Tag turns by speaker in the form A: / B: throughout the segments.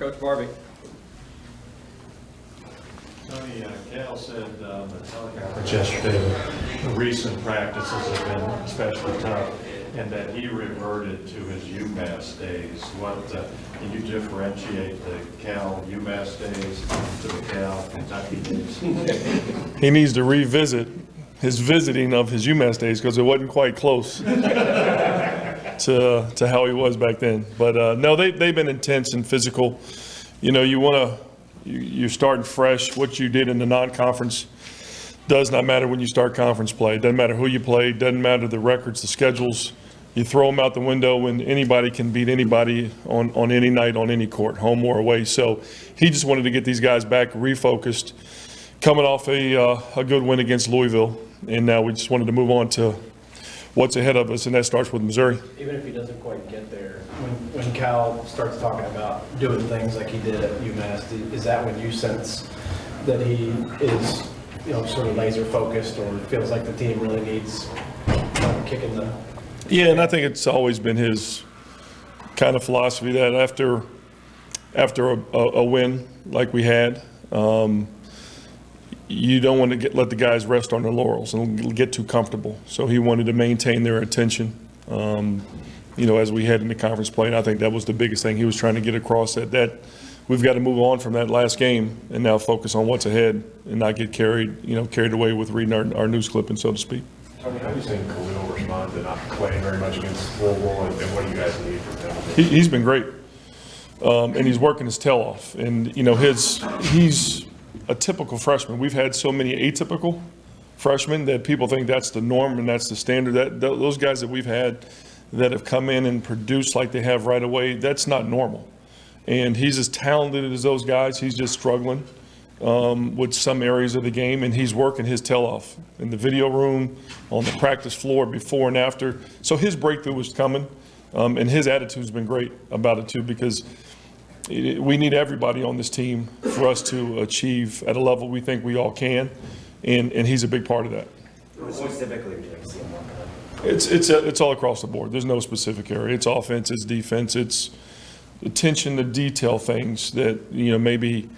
A: Coach Barbee.
B: Tony, Cal said on the teleconference yesterday that the recent practices have been especially tough and that he reverted to his UMass days. What can you differentiate the Cal UMass days to the Cal Kentucky days?
C: He needs to revisit his visiting of his UMass days because it wasn't quite close to how he was back then. But no, they've been intense and physical. You know, you're starting fresh. What you did in the non-conference does not matter when you start conference play. It doesn't matter who you play. It doesn't matter the records, the schedules. You throw them out the window when anybody can beat anybody on any night, on any court, home or away. So he just wanted to get these guys back refocused, coming off a good win against Louisville. And now we just wanted to move on to what's ahead of us, and that starts with Missouri.
D: Even if he doesn't quite get there, when Cal starts talking about doing things like he did at UMass, is that when you sense that he is, sort of laser focused, or feels like the team really needs a kick in the?
C: Yeah, and I think it's always been his kind of philosophy that after a win like we had, you don't want to let the guys rest on their laurels and get too comfortable. So he wanted to maintain their attention, as we head into conference play. And I think that was the biggest thing he was trying to get across, that we've got to move on from that last game and now focus on what's ahead and not get carried away with reading our news clipping, so to speak.
E: Tony, how do you think Khalil responded to not playing very much against Louisville, and what do you guys need from him?
C: He's been great, and he's working his tail off. And he's a typical freshman. We've had so many atypical freshmen that people think that's the norm and that's the standard. That those guys that we've had that have come in and produced like they have right away, that's not normal. And he's as talented as those guys. He's just struggling with some areas of the game, and he's working his tail off in the video room, on the practice floor, before and after. So his breakthrough was coming, and his attitude's been great about it too, because we need everybody on this team for us to achieve at a level we think we all can, and he's a big part of that.
F: What specifically would you like to see him work on?
C: It's all across the board. There's no specific area. It's offense, it's defense, it's attention to detail things that maybe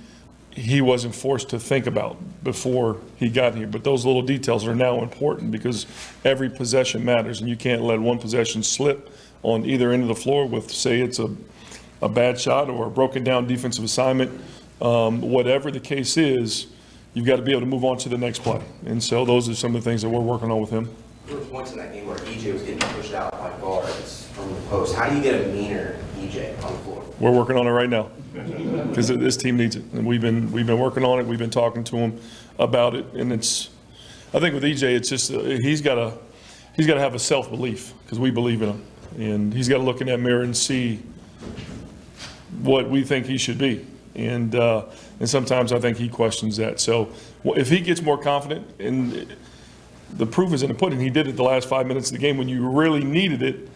C: he wasn't forced to think about before he got here. But those little details are now important because every possession matters, and you can't let one possession slip on either end of the floor with, say, it's a bad shot or a broken down defensive assignment. Whatever the case is, you've got to be able to move on to the next play. And so those are some of the things that we're working on with him.
F: There was points in that game where EJ was getting pushed out by guards from the post. How do you get a meaner EJ on the floor?
C: We're working on it right now because this team needs it, and we've been working on it. We've been talking to him about it, and I think with EJ, it's just he's got to have a self-belief because we believe in him, and he's got to look in that mirror and see what we think he should be, and sometimes I think he questions that. So if he gets more confident, and the proof is in the pudding, he did it the last 5 minutes of the game when you really needed it.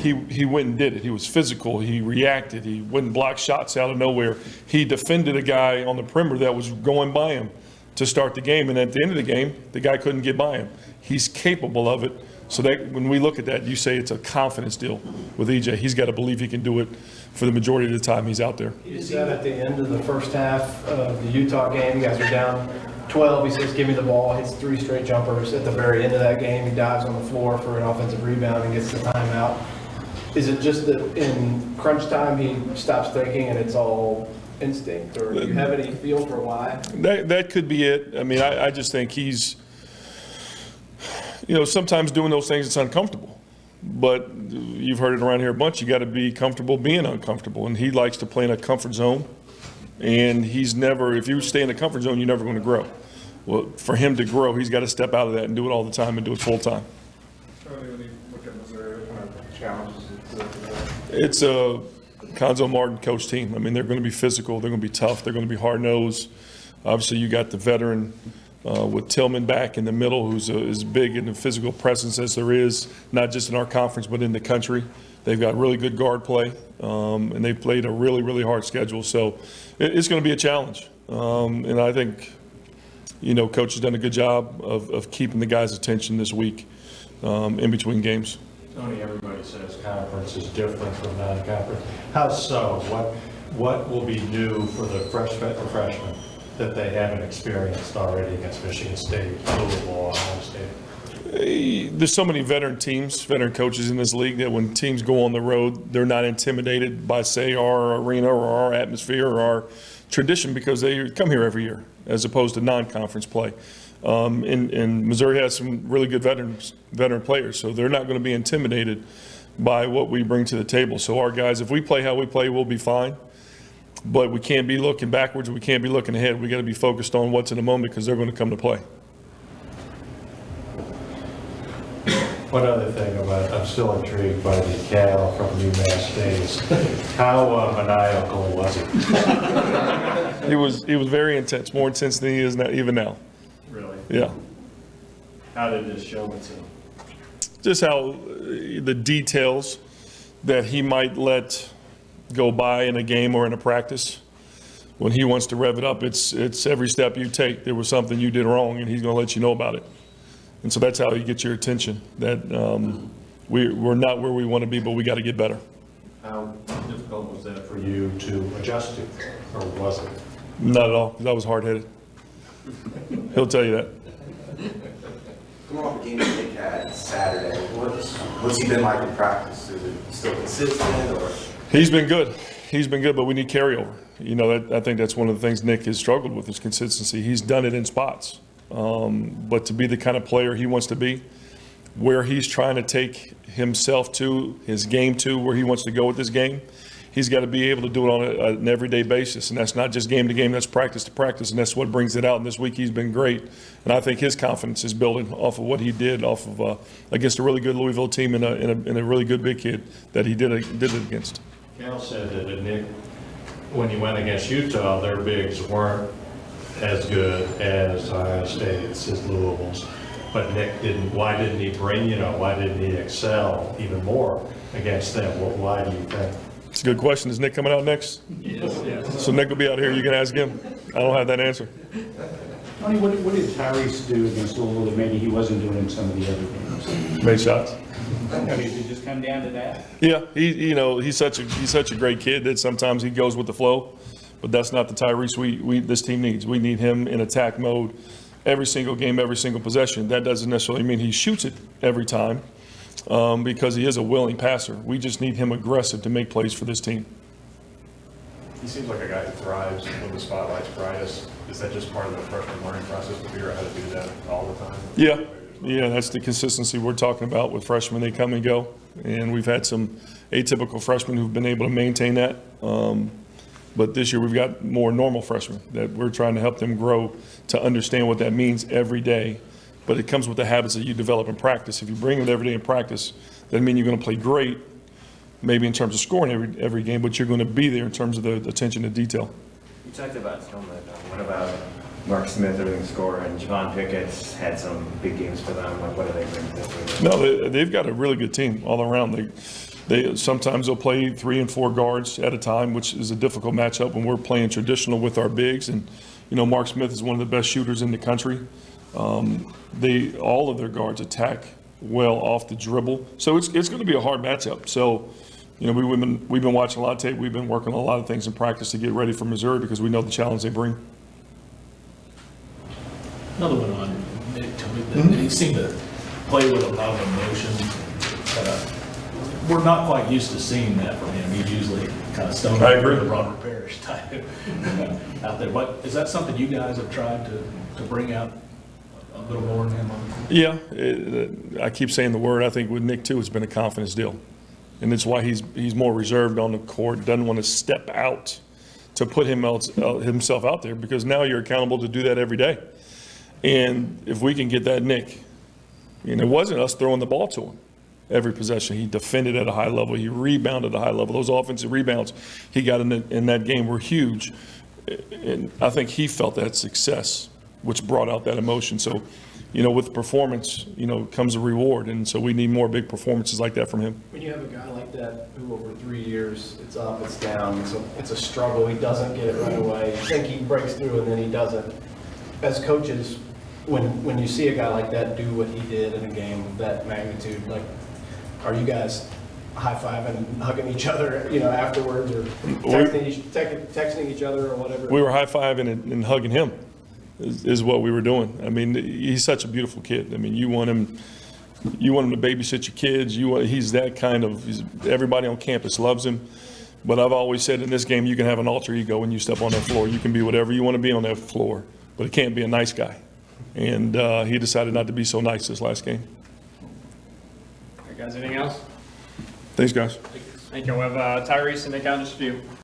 C: He went and did it. He was physical. He reacted. He wouldn't block shots out of nowhere. He defended a guy on the perimeter that was going by him to start the game. And at the end of the game, the guy couldn't get by him. He's capable of it. So that when we look at that, you say it's a confidence deal with EJ. He's got to believe he can do it for the majority of the time he's out there.
D: You see that at the end of the first half of the Utah game. You guys are down 12. He says, "Give me the ball." Hits 3 straight jumpers. At the very end of that game, he dives on the floor for an offensive rebound and gets the timeout. Is it just that in crunch time he stops thinking and it's all instinct, or do you have any feel for why?
C: That could be it. I mean, I just think he's, sometimes doing those things, it's uncomfortable. But you've heard it around here a bunch. You got to be comfortable being uncomfortable, and he likes to play in a comfort zone. And if you stay in a comfort zone, you're never going to grow. Well, for him to grow, he's got to step out of that and do it all the time and do it full time.
E: Tony, when you look at Missouri, what kind of challenges
C: It's a Conzo Martin coach team. I mean, they're going to be physical. They're going to be tough. They're going to be hard-nosed. Obviously, you got the veteran with Tillman back in the middle, who's as big in the physical presence as there is, not just in our conference but in the country. They've got really good guard play, and they've played a really, really hard schedule. So it's going to be a challenge. And I think, Coach has done a good job of keeping the guys' attention this week in between games.
B: Tony, everybody says conference is different from non-conference. How so? what will be new for the freshmen that they haven't experienced already against Michigan State, Louisville, Ohio State?
C: There's so many veteran teams, veteran coaches in this league that when teams go on the road, they're not intimidated by, say, our arena or our atmosphere or our tradition because they come here every year as opposed to non-conference play. And Missouri has some really good veteran players, so they're not going to be intimidated by what we bring to the table. So our guys, if we play how we play, we'll be fine. But we can't be looking backwards. We can't be looking ahead. We got to be focused on what's in the moment because they're going to come to play.
B: One other thing I'm still intrigued by the Cal from UMass days. How maniacal was he?
C: He was very intense, more intense than he is now, even now.
B: Really?
C: Yeah.
B: How did this show itself?
C: Just how the details that he might let go by in a game or in a practice. When he wants to rev it up, it's every step you take. There was something you did wrong, and he's going to let you know about it. And so that's how he gets your attention. That we're not where we want to be, but we got to get better.
B: How difficult was that for you to adjust to, or was it?
C: Not at all, because I was hard-headed. He'll tell you that.
F: Coming off the game that Nick had Saturday, what's he been like in practice? Is it still consistent, or?
C: He's been good. He's been good, but we need carryover. You know, I think that's one of the things Nick has struggled with is consistency. He's done it in spots. But to be the kind of player he wants to be, where he's trying to take himself to, his game to, where he wants to go with this game, he's got to be able to do it on an everyday basis. And that's not just game to game, that's practice to practice. And that's what brings it out. And this week he's been great. And I think his confidence is building off of what he did off of against a really good Louisville team and a really good big kid that he did it against.
B: Cal said that Nick, when you went against Utah, their bigs weren't as good as Ohio State's, as Louisville's. But Nick didn't, why didn't he why didn't he excel even more against them? Why do you think?
C: It's a good question. Is Nick coming out next?
B: Yes.
C: So Nick will be out here. You can ask him. I don't have that answer.
A: Tony, what did Tyrese do against Louisville that maybe he wasn't doing in some of the other games?
C: Made shots.
A: I mean, did it just come down to that?
C: Yeah, he's such a great kid that sometimes he goes with the flow, but that's not the Tyrese this team needs. We need him in attack mode every single game, every single possession. That doesn't necessarily mean he shoots it every time because he is a willing passer. We just need him aggressive to make plays for this team.
E: He seems like a guy who thrives when the spotlight's brightest. Is that just part of the freshman learning process to figure out how to do that all the time?
C: Yeah, that's the consistency we're talking about with freshmen. They come and go, and we've had some atypical freshmen who've been able to maintain that. But this year we've got more normal freshmen that we're trying to help them grow to understand what that means every day. But it comes with the habits that you develop in practice. If you bring it every day in practice, that doesn't mean you're going to play great, maybe in terms of scoring every game, but you're going to be there in terms of the attention to detail.
G: You talked about Stillman. What about Mark Smith, the leading scorer, and Javon Pickett's had some big games for them? Like, what do they bring to the table?
C: No, they've got a really good team all around. They sometimes they'll play 3 and 4 guards at a time, which is a difficult matchup when we're playing traditional with our bigs. And Mark Smith is one of the best shooters in the country. All of their guards attack well off the dribble, so it's going to be a hard matchup. So, we've been watching a lot of tape. We've been working on a lot of things in practice to get ready for Missouri because we know the challenge they bring.
H: Another one on Nick, Tony. He seemed to play with a lot of emotion. We're not quite used to seeing that from him. He's usually kind of stone
C: I agree.
H: the Robert Parrish type out there. But is that something you guys have tried to bring out a little more in him?
C: Yeah, I keep saying the word. I think with Nick too, it's been a confidence deal, and it's why he's more reserved on the court. Doesn't want to step out to put himself out there because now you're accountable to do that every day. And if we can get that Nick, it wasn't us throwing the ball to him every possession. He defended at a high level. He rebounded at a high level. Those offensive rebounds he got in that game were huge. And I think he felt that success, which brought out that emotion. So, with performance, comes a reward. And so we need more big performances like that from him.
D: When you have a guy like that who over 3 years, it's up, it's down, it's a struggle, he doesn't get it right away. You think he breaks through and then he doesn't. As coaches, when you see a guy like that do what he did in a game of that magnitude, like, are you guys high-fiving and hugging each other, you know, afterwards, or texting each other or whatever.
C: We were high-fiving and hugging him is what we were doing. I mean, he's such a beautiful kid. I mean, you want him to babysit your kids. He's that kind of, everybody on campus loves him. But I've always said in this game, you can have an alter ego when you step on that floor. You can be whatever you want to be on that floor, but it can't be a nice guy. And he decided not to be so nice this last game.
I: All right, guys, anything else?
C: Thanks, guys.
I: Thank you. We have Tyrese and Nick on just a few.